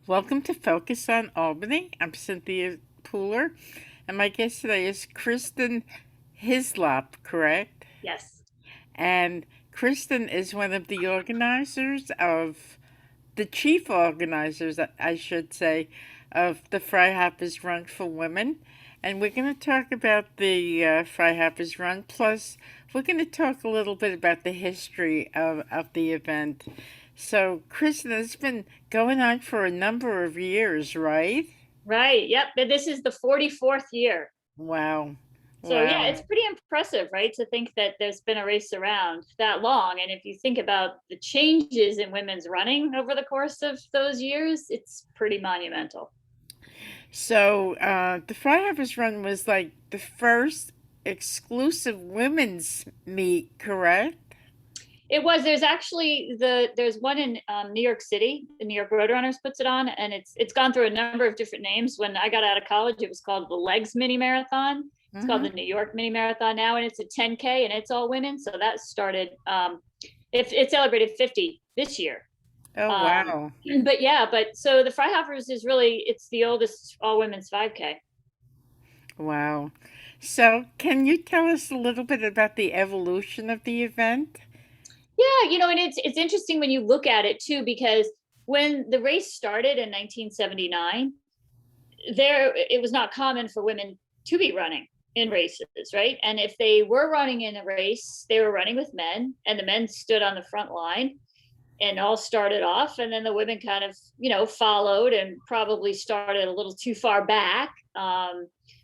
Welcome to Focus on Albany. I'm Cynthia Pooler, and my guest today is Kristen Hislop, correct? Yes. And Kristen is one of the organizers of, the chief organizers, I should say, of the Freihofer's Run for Women. And we're going to talk about the Freihofer's Run, plus, we're going to talk a little bit about the history of the event. So, Kristen, it's been going on for a number of years, right? Right. Yep. And this is the 44th year. Wow. So yeah, Wow. it's pretty impressive, right? To think that there's been a race around that long. And if you think about the changes in women's running over the course of those years, it's pretty monumental. So, the Freihofer's Run was like the first exclusive women's meet, correct? It was. There's one in New York City. The New York Roadrunners puts it on, and it's gone through a number of different names. When I got out of college, it was called the Legs Mini Marathon. It's called Mm-hmm. the New York Mini Marathon now, and it's a 10K, and it's all women. So that started. It celebrated 50 this year. Oh, Um, wow. but yeah, but so the Freihofers is really it's the oldest all women's 5K. Wow. So, can you tell us a little bit about the evolution of the event? Yeah, and it's interesting when you look at it too, because when the race started in 1979, there it was not common for women to be running in races, right? And if they were running in a race, they were running with men, and the men stood on the front line and all started off, and then the women kind of followed and probably started a little too far back,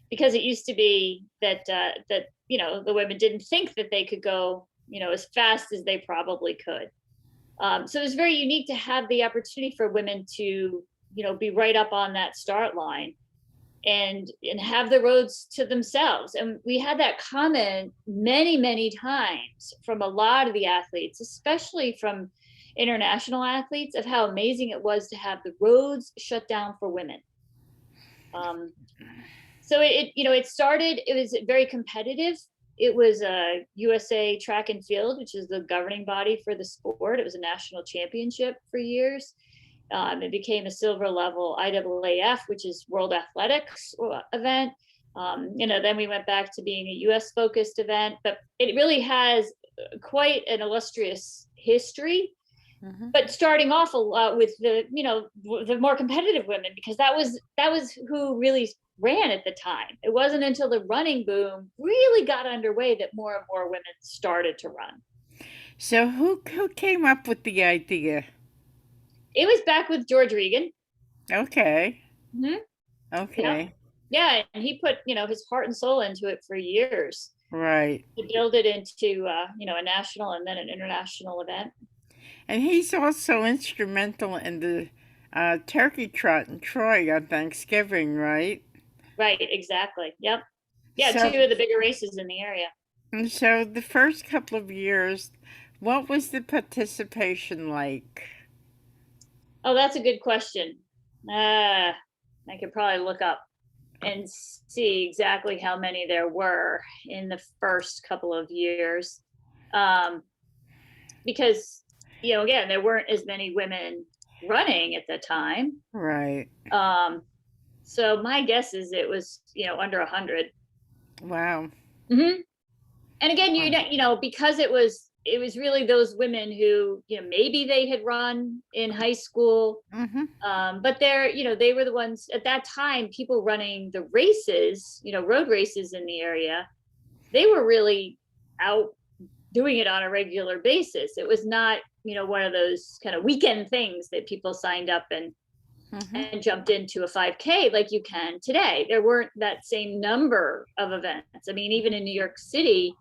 because it used to be that the women didn't think that they could go as fast as they probably could. So it was very unique to have the opportunity for women to be right up on that start line and have the roads to themselves. And we had that comment many times from a lot of the athletes, especially from international athletes, of how amazing it was to have the roads shut down for women. um, so it started, it was very competitive. It was a USA Track and Field, which is the governing body for the sport. It was a national championship for years. It became a silver level IAAF, which is World Athletics event. Then we went back to being a US focused event, but it really has quite an illustrious history. Mm-hmm. But starting off a lot with the more competitive women, because that was who really ran at the time. It wasn't until the running boom really got underway that more and more women started to run. So, who came up with the idea? It was back with George Regan. Okay. Mm-hmm. Yep. Okay. Yeah, and he put his heart and soul into it for years Right. to build it into a national and then an international event. And he's also instrumental in the turkey trot in Troy on Thanksgiving, right? Right, exactly. Yep. Yeah, two So, of the bigger races in the area. and so the first couple of years, what was the participation like? Oh, that's a good question. I could probably look up and see exactly how many there were in the first couple of years. Um, because, again, there weren't as many women running at the time. Right. Um, so my guess is it was, under 100. Wow. Mm-hmm. And again, Wow. because it was really those women who, maybe they had run in high school. Mm-hmm. But they were the ones at that time, people running the races, road races in the area. They were really out doing it on a regular basis. It was not, one of those kind of weekend things that people signed up and Mm-hmm. and jumped into a 5K like you can today. There weren't that same number of events. I mean, even in New York City,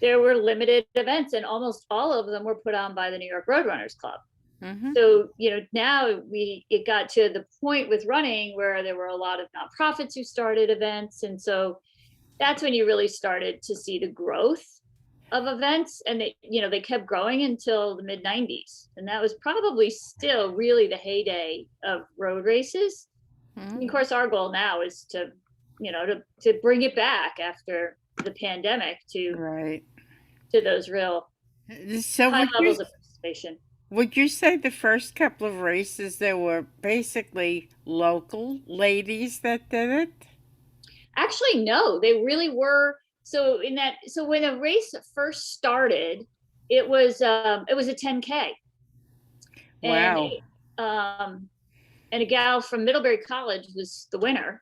there were limited events, and almost all of them were put on by the New York Roadrunners Club. Mm-hmm. So now it got to the point with running where there were a lot of nonprofits who started events, and so that's when you really started to see the growth of events. And they kept growing until the mid 90s, and that was probably still really the heyday of road races. And Mm-hmm. of course, our goal now is to bring it back after the pandemic to Right. those real So high would you levels of participation. Would you say the first couple of races there were basically local ladies that did it? Actually, no, they really were. So in that, so when a race first started, it was a 10K, and Wow. um, and a gal from Middlebury College was the winner.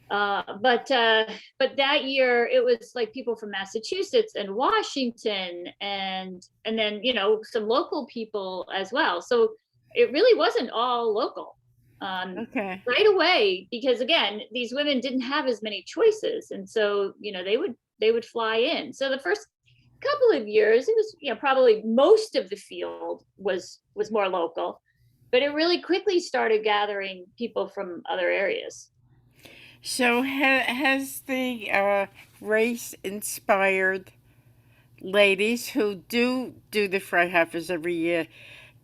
But that year it was like people from Massachusetts and Washington, and then some local people as well. So it really wasn't all local Okay. right away, because again, these women didn't have as many choices, and so they would fly in. So the first couple of years, it was probably most of the field was more local, but it really quickly started gathering people from other areas. So has the race inspired ladies who do the Freiheifers every year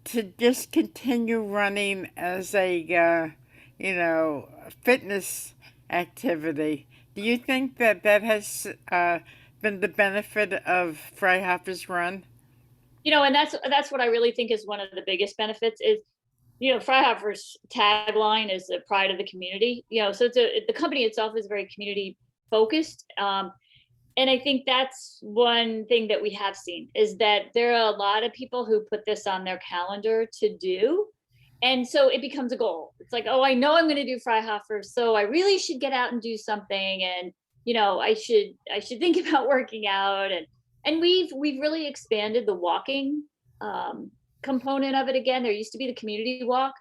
to just continue running as a fitness activity? Do you think that that has been the benefit of Freihofer's run? And that's what I really think is one of the biggest benefits is, Freihofer's tagline is the pride of the community. So the company itself is very community focused. And I think that's one thing that we have seen is that there are a lot of people who put this on their calendar to do. And so it becomes a goal. It's like, oh, I know I'm going to do Freihofer, so I really should get out and do something. And I should think about working out. And we've really expanded the walking um, component of it. Again, there used to be the community walk,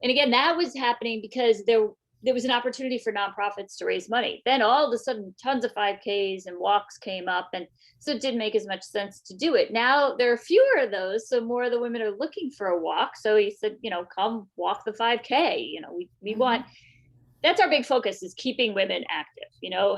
and again, that was happening because there was an opportunity for nonprofits to raise money. Then all of a sudden, tons of 5Ks and walks came up, and so it didn't make as much sense to do it. Now there are fewer of those, so more of the women are looking for a walk. So he said, come walk the 5K. We Hmm. want, that's our big focus, is keeping women active.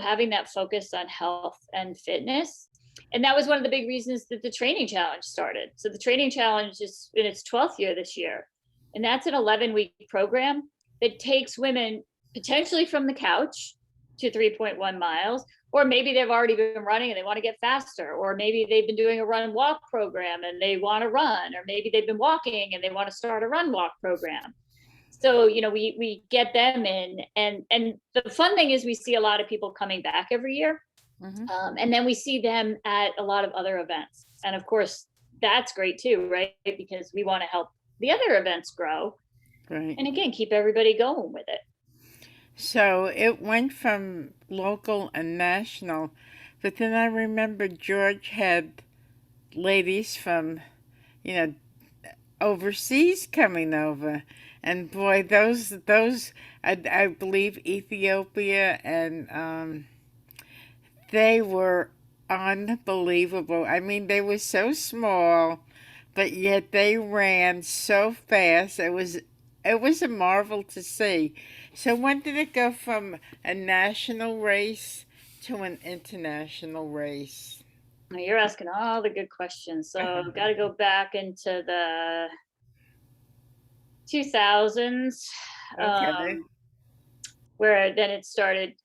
Having that focus on health and fitness. And that was one of the big reasons that the training challenge started. So the training challenge is in its 12th year this year, and that's an 11-week program that takes women potentially from the couch to 3.1 miles, or maybe they've already been running and they want to get faster, or maybe they've been doing a run walk program and they want to run, or maybe they've been walking and they want to start a run walk program. So we get them in, and the fun thing is we see a lot of people coming back every year, Hmm. and then we see them at a lot of other events, and of course that's great too, right? Because we want to help the other events grow, Right. and again keep everybody going with it. So it went from local and national, but then I remember George had ladies from, you know, overseas coming over. And boy, those I believe Ethiopia and they were unbelievable. I mean, they were so small, but yet they ran so fast. It was a marvel to see. So when did it go from a national race to an international race? You're asking all the good questions. So got to go back into the 2000s, Okay. where then it started.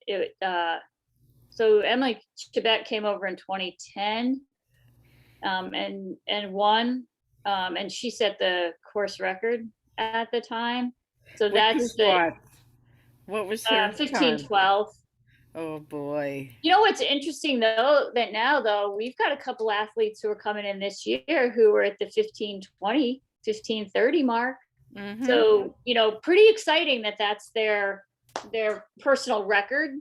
So Emily Chibet came over in 2010, and won, and she set the course record at the time. So Which that's was the what? What was her time? 1512. Oh boy. What's interesting though, that now though we've got a couple athletes who are coming in this year who are at the 1520, 1530 mark. Mm-hmm. So pretty exciting that that's their personal record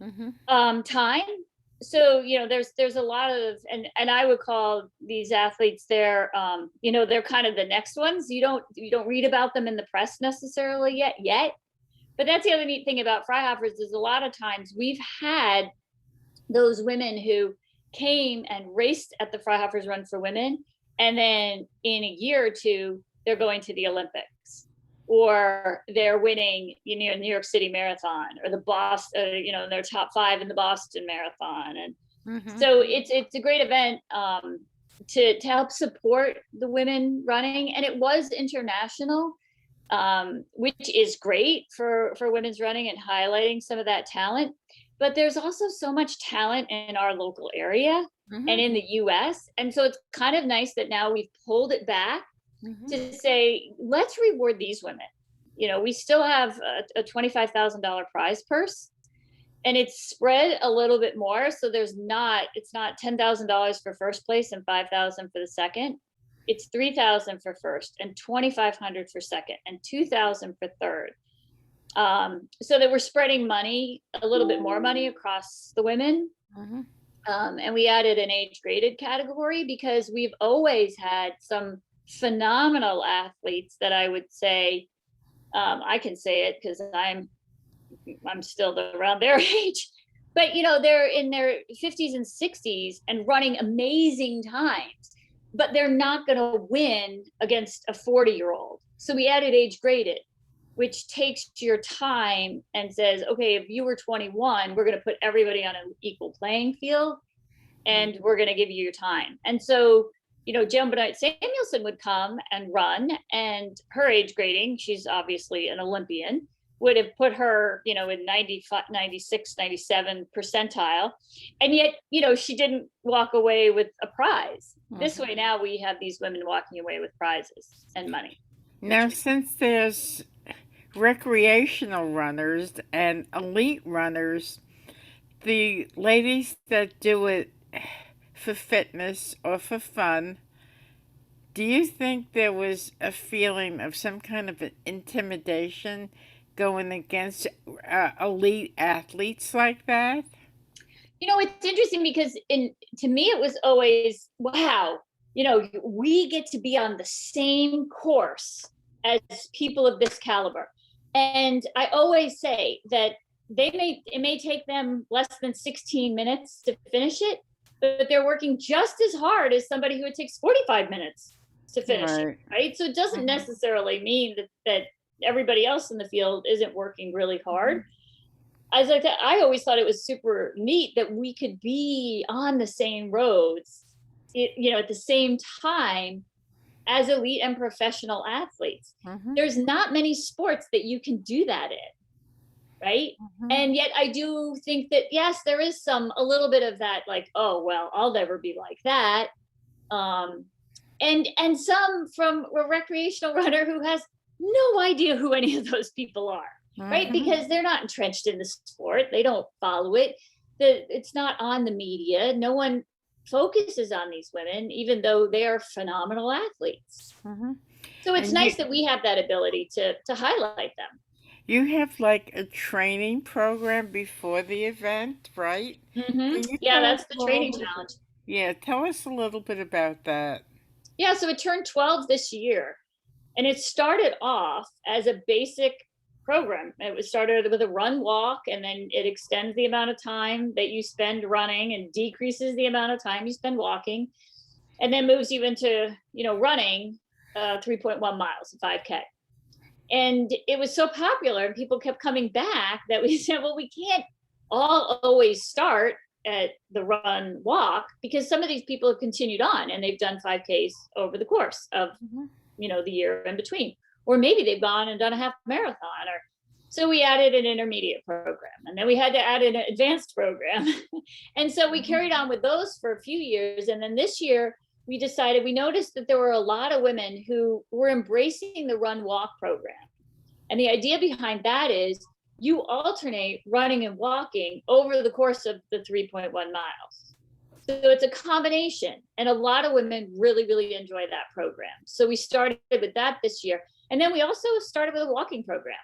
Mm-hmm. time. So there's a lot of, and I would call these athletes, they're kind of the next ones. You don't read about them in the press necessarily yet. But that's the other neat thing about Freihoffers is a lot of times we've had those women who came and raced at the Freihoffers Run for Women, and then in a year or two, they're going to the Olympics, or they're winning, New York City Marathon, or the Boston, they're top 5 in the Boston Marathon, and Mm-hmm. so it's a great event to help support the women running, and it was international, which is great for women's running and highlighting some of that talent. But there's also so much talent in our local area and Mm-hmm. in the US. And so it's kind of nice that now we've pulled it back Mm-hmm. to say, let's reward these women. We still have a $25,000 prize purse, and it's spread a little bit more. So it's not $10,000 for first place and 5,000 for the second. It's 3,000 for first and 2,500 for second and 2,000 for third. So that we're spreading money, a little bit more money across the women. Mm-hmm. And we added an age graded category because we've always had some phenomenal athletes that I would say, I can say it because I'm still around their age, but they're in their 50s and 60s and running amazing times, but they're not going to win against a 40-year-old. So we added age graded, which takes your time and says, okay, if you were 21, we're going to put everybody on an equal playing field, and we're going to give you your time. And so, Joan Benoit Samuelson would come and run, and her age grading, she's obviously an Olympian, would have put her, in 95, 96, 97 percentile. And yet, she didn't walk away with a prize. Mm-hmm. This way, now we have these women walking away with prizes and money. Now, since there's recreational runners and elite runners, the ladies that do it for fitness or for fun, do you think there was a feeling of some kind of an intimidation going against elite athletes like that? It's interesting because to me, it was always, wow, we get to be on the same course as people of this caliber. And I always say that it may take them less than 16 minutes to finish it, but they're working just as hard as somebody who it takes 45 minutes to finish it, right? So it doesn't necessarily mean that everybody else in the field isn't working really hard. As I always thought it was super neat that we could be on the same roads, at the same time as elite and professional athletes. There's not many sports that you can do that in, right? And yet I do think that, yes, there is a little bit of that, like, oh, well, I'll never be like that. And some from a recreational runner who has no idea who any of those people are, right? Because they're not entrenched in the sport. They don't follow it. It's not on the media. No one focuses on these women, even though they are phenomenal athletes. So it's nice that we have that ability to highlight them. You have like a training program before the event, right? Yeah, that's the training challenge. Yeah, tell us a little bit about that. Yeah, so it turned 12 this year, and it started off as a basic program. It was started with a run walk, and then it extends the amount of time that you spend running and decreases the amount of time you spend walking, and then moves you into running 3.1 miles, 5K. And it was so popular and people kept coming back that we said, well, we can't all always start at the run walk, because some of these people have continued on and they've done 5Ks over the course of the year in between, or maybe they've gone and done a half marathon. Or so we added an intermediate program, and then we had to add an advanced program. And so we carried on with those for a few years, and then this year we noticed that there were a lot of women who were embracing the run walk program. And the idea behind that is you alternate running and walking over the course of the 3.1 miles. So it's a combination, and a lot of women really, really enjoy that program. So we started with that this year. And then we also started with a walking program,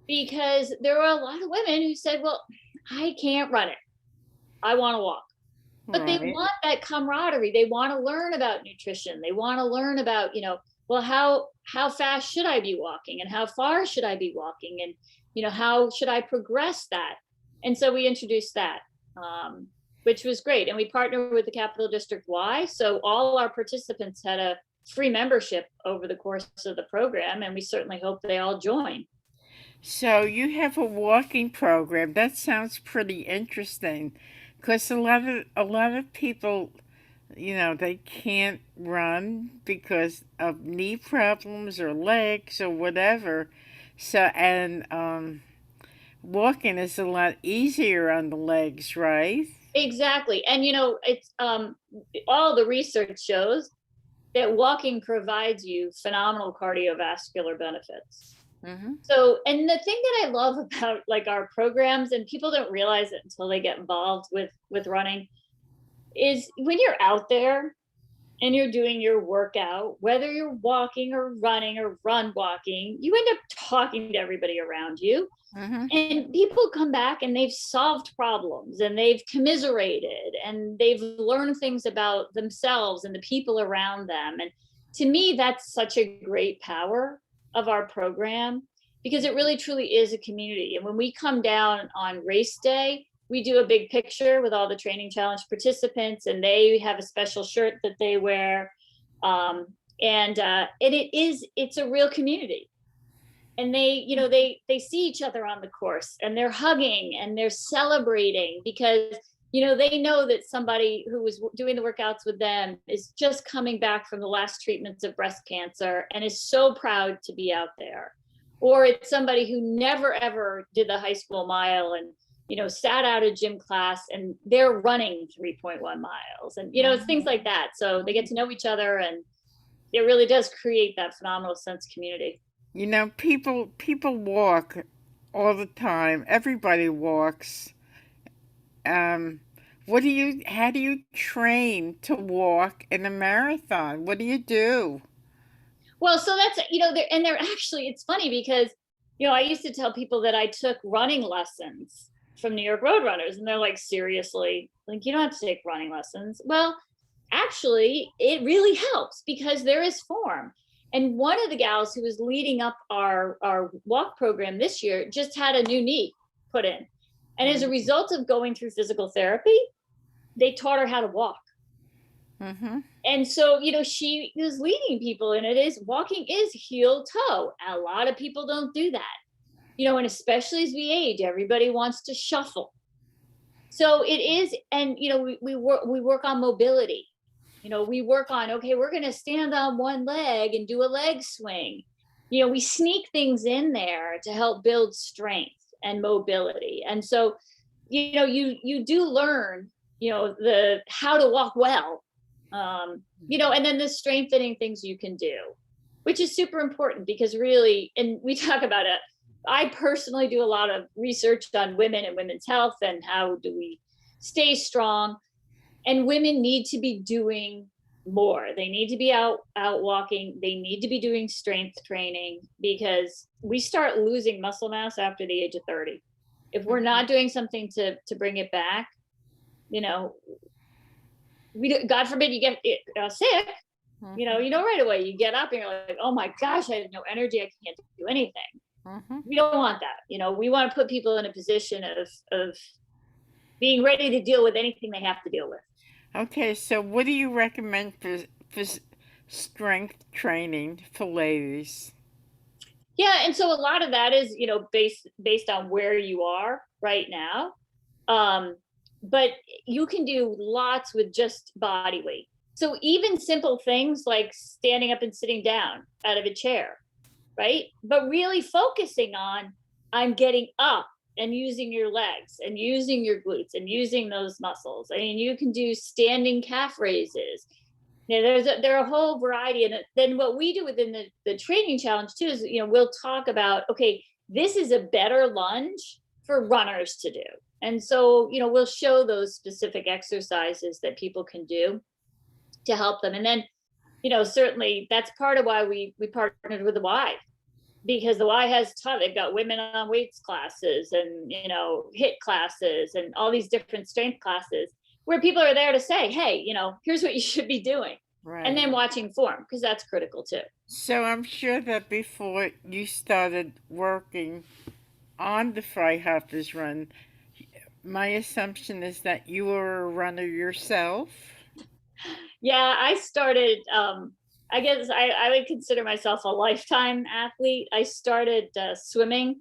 because there were a lot of women who said, well, I can't run it. I want to walk. But they want that camaraderie. They want to learn about nutrition. They want to learn about, well, how fast should I be walking, and how far should I be walking, and how should I progress that? And so we introduced that, which was great. And we partnered with the Capital District Y, so all our participants had a free membership over the course of the program, and we certainly hope they all join. So you have a walking program. That sounds pretty interesting, because a lot of people, they can't run because of knee problems or legs or whatever. So, and walking is a lot easier on the legs, right? Exactly. And it's all the research shows that walking provides you phenomenal cardiovascular benefits. Mm-hmm. So, and the thing that I love about like our programs, and people don't realize it until they get involved with running, is when you're out there and you're doing your workout, whether you're walking or running or run walking, you end up talking to everybody around you. Mm-hmm. And people come back and they've solved problems and they've commiserated and they've learned things about themselves and the people around them. And to me, that's such a great power of our program, because it really truly is a community. And when we come down on race day, we do a big picture with all the training challenge participants, and they have a special shirt that they wear. Um, and it's a real community, and they see each other on the course and they're hugging and they're celebrating, because they know that somebody who was doing the workouts with them is just coming back from the last treatments of breast cancer and is so proud to be out there. Or it's somebody who never ever did the high school mile and sat out of gym class and they're running 3.1 miles, and it's things like that. So they get to know each other, and it really does create that phenomenal sense of community. People walk all the time. Everybody walks. Um, how do you train to walk in a marathon? What do you do? Well, so that's they're actually, it's funny because I used to tell people that I took running lessons from New York Road Runners, and they're like, seriously, like you don't have to take running lessons. Well, actually, it really helps because there is form. And one of the gals who was leading up our walk program this year just had a new knee put in. And as a result of going through physical therapy, they taught her how to walk. Mm-hmm. And so, she is leading people, and walking is heel toe. A lot of people don't do that, and especially as we age, everybody wants to shuffle. So it is, and we work on mobility. We work on, okay, we're going to stand on one leg and do a leg swing. We sneak things in there to help build strength and mobility. And so, you do learn, the how to walk well, and then the strengthening things you can do, which is super important because really, and we talk about it. I personally do a lot of research on women and women's health and how do we stay strong. And women need to be doing more. They need to be out walking. They need to be doing strength training, because we start losing muscle mass after the age of 30. If we're not doing something to bring it back, God forbid you get sick. Right away you get up and you're like, oh my gosh, I have no energy. I can't do anything. Mm-hmm. We don't want that. We want to put people in a position of being ready to deal with anything they have to deal with. Okay, so what do you recommend for strength training for ladies? Yeah, and so a lot of that is based on where you are right now, but you can do lots with just body weight. So even simple things like standing up and sitting down out of a chair, right? But really focusing on, I'm getting up and using your legs and using your glutes and using those muscles. I mean, you can do standing calf raises. There are a whole variety. And then what we do within the training challenge too is, we'll talk about, okay, this is a better lunge for runners to do. And so, we'll show those specific exercises that people can do to help them. And then, certainly that's part of why we partnered with the Y, because the Y has they've got women on weights classes and, HIIT classes and all these different strength classes where people are there to say, hey, here's what you should be doing. Right. And then watching form, because that's critical too. So I'm sure that before you started working on the Freihofer's run, my assumption is that you were a runner yourself. Yeah, I started, I guess I would consider myself a lifetime athlete. I started swimming.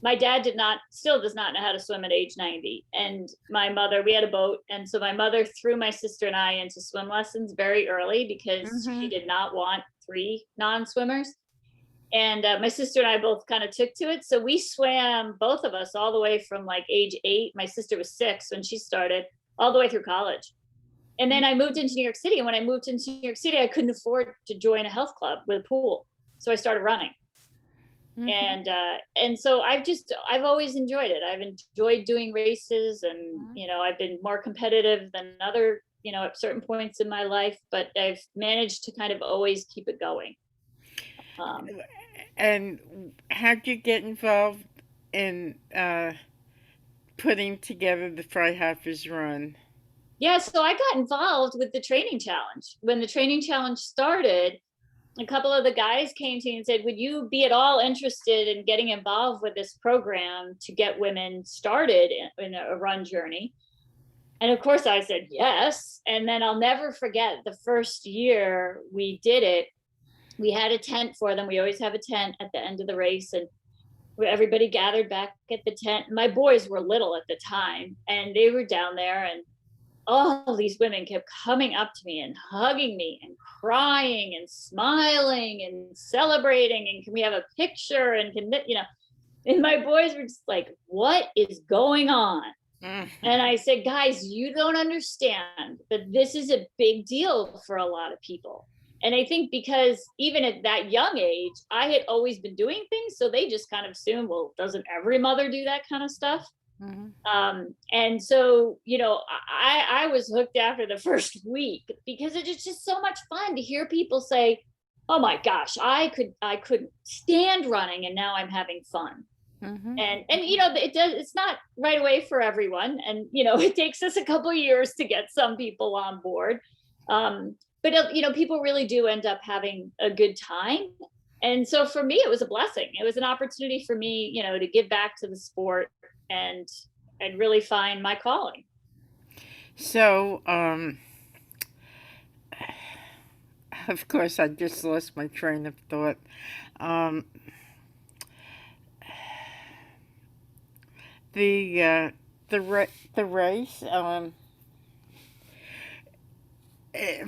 My dad still does not know how to swim at age 90. And my mother, we had a boat. And so my mother threw my sister and I into swim lessons very early because she did not want 3 non-swimmers. And my sister and I both kind of took to it. So we swam, both of us, all the way from like age 8. My sister was 6 when she started, all the way through college. And then I moved into New York City. And when I moved into New York City, I couldn't afford to join a health club with a pool. So I started running. Mm-hmm. And so I've always enjoyed it. I've enjoyed doing races, and I've been more competitive than other, at certain points in my life, but I've managed to kind of always keep it going. Um, And how'd you get involved in putting together the Freihofer's run? yeah, so I got involved with the training challenge. When the training challenge started, a couple of the guys came to me and said, would you be at all interested in getting involved with this program to get women started in a run journey? And of course I said yes. And then I'll never forget the first year we did it. We had a tent for them. We always have a tent at the end of the race, and everybody gathered back at the tent. My boys were little at the time, and they were down there, and all these women kept coming up to me and hugging me and crying and smiling and celebrating, and can we have a picture, and and my boys were just like, what is going on? Mm-hmm. And I said, guys, you don't understand that this is a big deal for a lot of people. And I think because even at that young age, I had always been doing things, so they just kind of assumed, well, doesn't every mother do that kind of stuff? Mm-hmm. And so, I was hooked after the first week, because it's just so much fun to hear people say, oh my gosh, I couldn't stand running, and now I'm having fun. Mm-hmm. And it's not right away for everyone, and it takes us a couple years to get some people on board. But people really do end up having a good time. And so for me, it was a blessing. It was an opportunity for me, to give back to the sport, and really find my calling. So, of course, I just lost my train of thought. Um, the the race.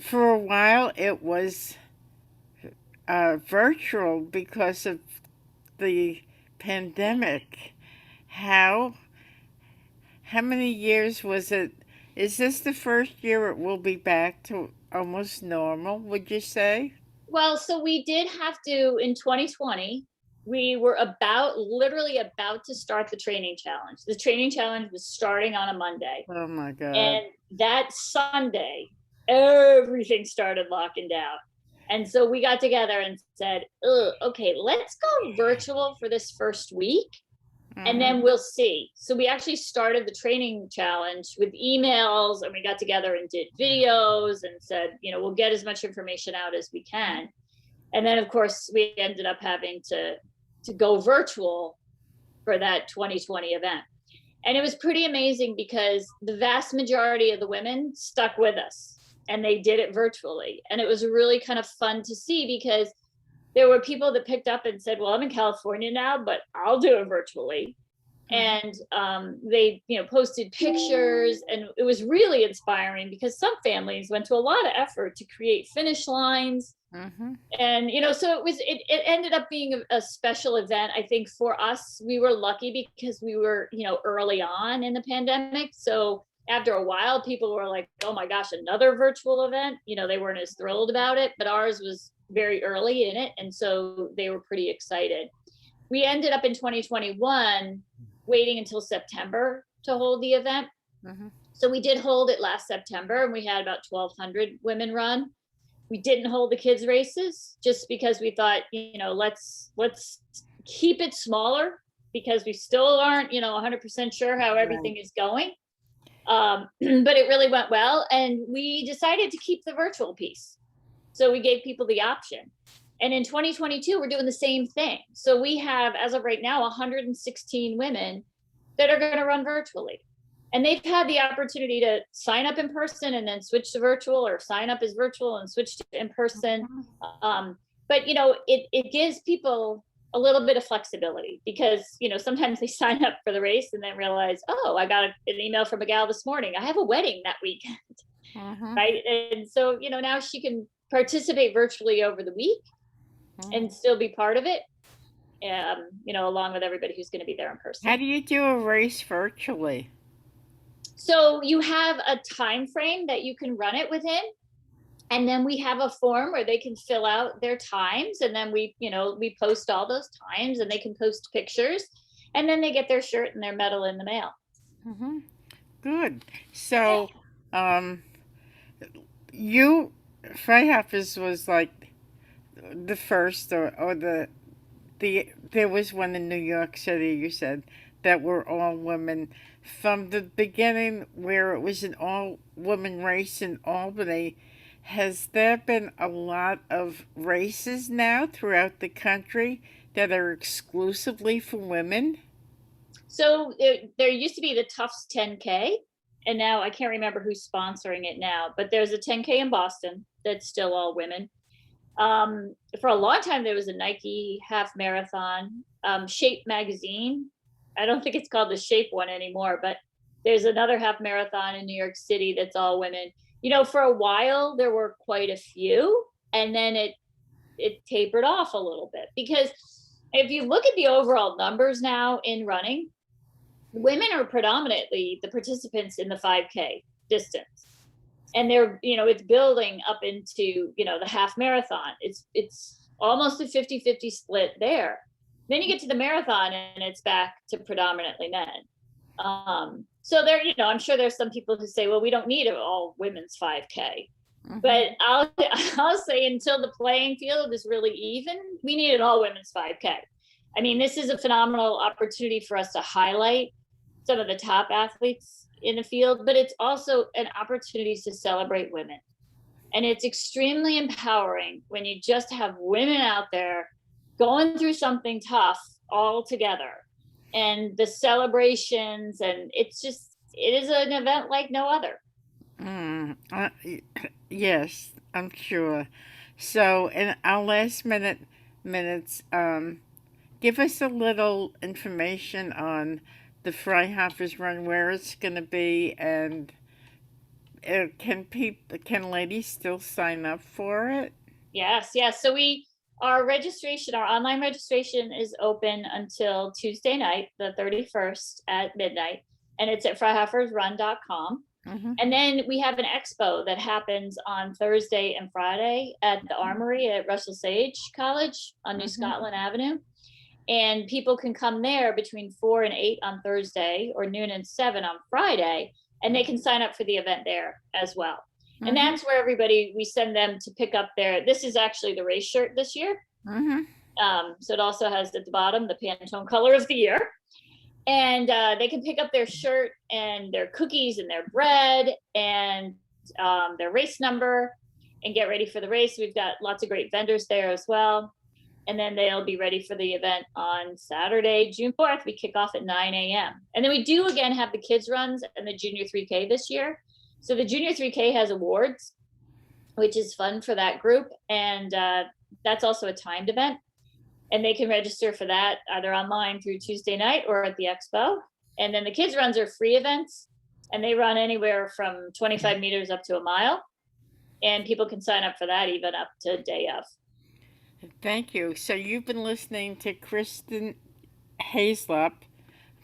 For a while, it was virtual because of the pandemic. How how many years was it? Is this the first year it will be back to almost normal? Would you say? Well, so we did have to, in 2020, we were literally about to start the training challenge. The training challenge was starting on a Monday. Oh my God. And that Sunday, everything started locking down. And so we got together and said, okay, let's go virtual for this first week, and Mm-hmm. then we'll see. So we actually started the training challenge with emails, and we got together and did videos and said, we'll get as much information out as we can. And then of course we ended up having to go virtual for that 2020 event. And it was pretty amazing because the vast majority of the women stuck with us, and they did it virtually. And it was really kind of fun to see, because there were people that picked up and said, well, I'm in California now, but I'll do it virtually. Mm-hmm. And they posted pictures, and it was really inspiring, because some families went to a lot of effort to create finish lines. Mm-hmm. And so it ended up being a special event. I think for us, we were lucky because we were early on in the pandemic, so after a while people were like, oh my gosh, another virtual event. They weren't as thrilled about it, but ours was very early in it, and so they were pretty excited. We ended up in 2021 waiting until September to hold the event. Mm-hmm. So we did hold it last September, and we had about 1,200 women run. We didn't hold the kids races just because we thought, let's keep it smaller, because we still aren't 100% sure how Right. everything is going. But it really went well, and we decided to keep the virtual piece, so we gave people the option. And in 2022 we're doing the same thing. So we have, as of right now, 116 women that are going to run virtually, and they've had the opportunity to sign up in person and then switch to virtual, or sign up as virtual and switch to in person. But it gives people a little bit of flexibility, because sometimes they sign up for the race and then realize, oh, I got an email from a gal this morning, I have a wedding that weekend. Mm-hmm. Right. And so now she can participate virtually over the week and still be part of it, along with everybody who's going to be there in How person. do you do a race virtually? So you have a time frame that you can run it within, and then we have a form where they can fill out their times, and then we post all those times, and they can post pictures, and then they get their shirt and their medal in the mail. Hmm. Good. Yeah. So, um, you, Freihofer's was like the first, or there was one in New York City, you said, that were all women. From the beginning, where it was an all woman race in Albany, has there been a lot of races now throughout the country that are exclusively for women? So there used to be the Tufts 10K, and now I can't remember who's sponsoring it now, but there's a 10K in Boston that's still all women. For a long time, there was a Nike half marathon, Shape magazine. I don't think it's called the Shape one anymore, but there's another half marathon in New York City that's all women. For a while there were quite a few, and then it tapered off a little bit, because if you look at the overall numbers now in running, women are predominantly the participants in the 5K distance, and it's building up into the half marathon. It's almost a 50-50 split there. Then you get to the marathon and it's back to predominantly men. So there, I'm sure there's some people who say, well, we don't need an all women's 5K, Hmm. but I'll say, until the playing field is really even, we need an all women's 5K. I mean, this is a phenomenal opportunity for us to highlight some of the top athletes in the field, but it's also an opportunity to celebrate women. And it's extremely empowering when you just have women out there going through something tough all together, and the celebrations, and it is an event like no other. Yes, I'm sure. So, in our last minutes, give us a little information on the Freihofers run, where it's going to be, and can ladies still sign up for it? Yes, yes. So our online registration is open until Tuesday night, the 31st at midnight, and it's at freihofersrun.com. Hmm. And then we have an expo that happens on Thursday and Friday at the Armory at Russell Sage College on New Hmm. Scotland Avenue. And people can come there between 4 and 8 on Thursday, or noon and 7 on Friday, and they can sign up for the event there as well. And Hmm. that's where we send them to pick up this is actually the race shirt this year. Hmm. So it also has at the bottom the Pantone color of the year. And they can pick up their shirt and their cookies and their bread and their race number, and get ready for the race. We've got lots of great vendors there as well. And then they'll be ready for the event on Saturday, June 4th. We kick off at 9 a.m. And then we do again have the kids runs and the junior 3K this year. So the junior 3K has awards, which is fun for that group. And that's also a timed event. And they can register for that either online through Tuesday night or at the expo. And then the kids runs are free events, and they run anywhere from 25 meters up to a mile. And people can sign up for that even up to day of. Thank you. So you've been listening to Kristen Hislop.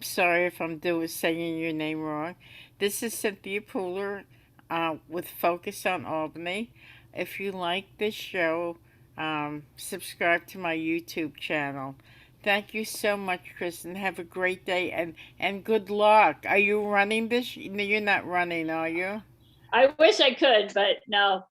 Sorry if I'm doing saying your name wrong. This is Cynthia Pooler with Focus on Albany. If you like this show, subscribe to my YouTube channel. Thank you so much, Kristen. Have a great day, and good luck. Are you running this? No, you're not running, are you? I wish I could, but no,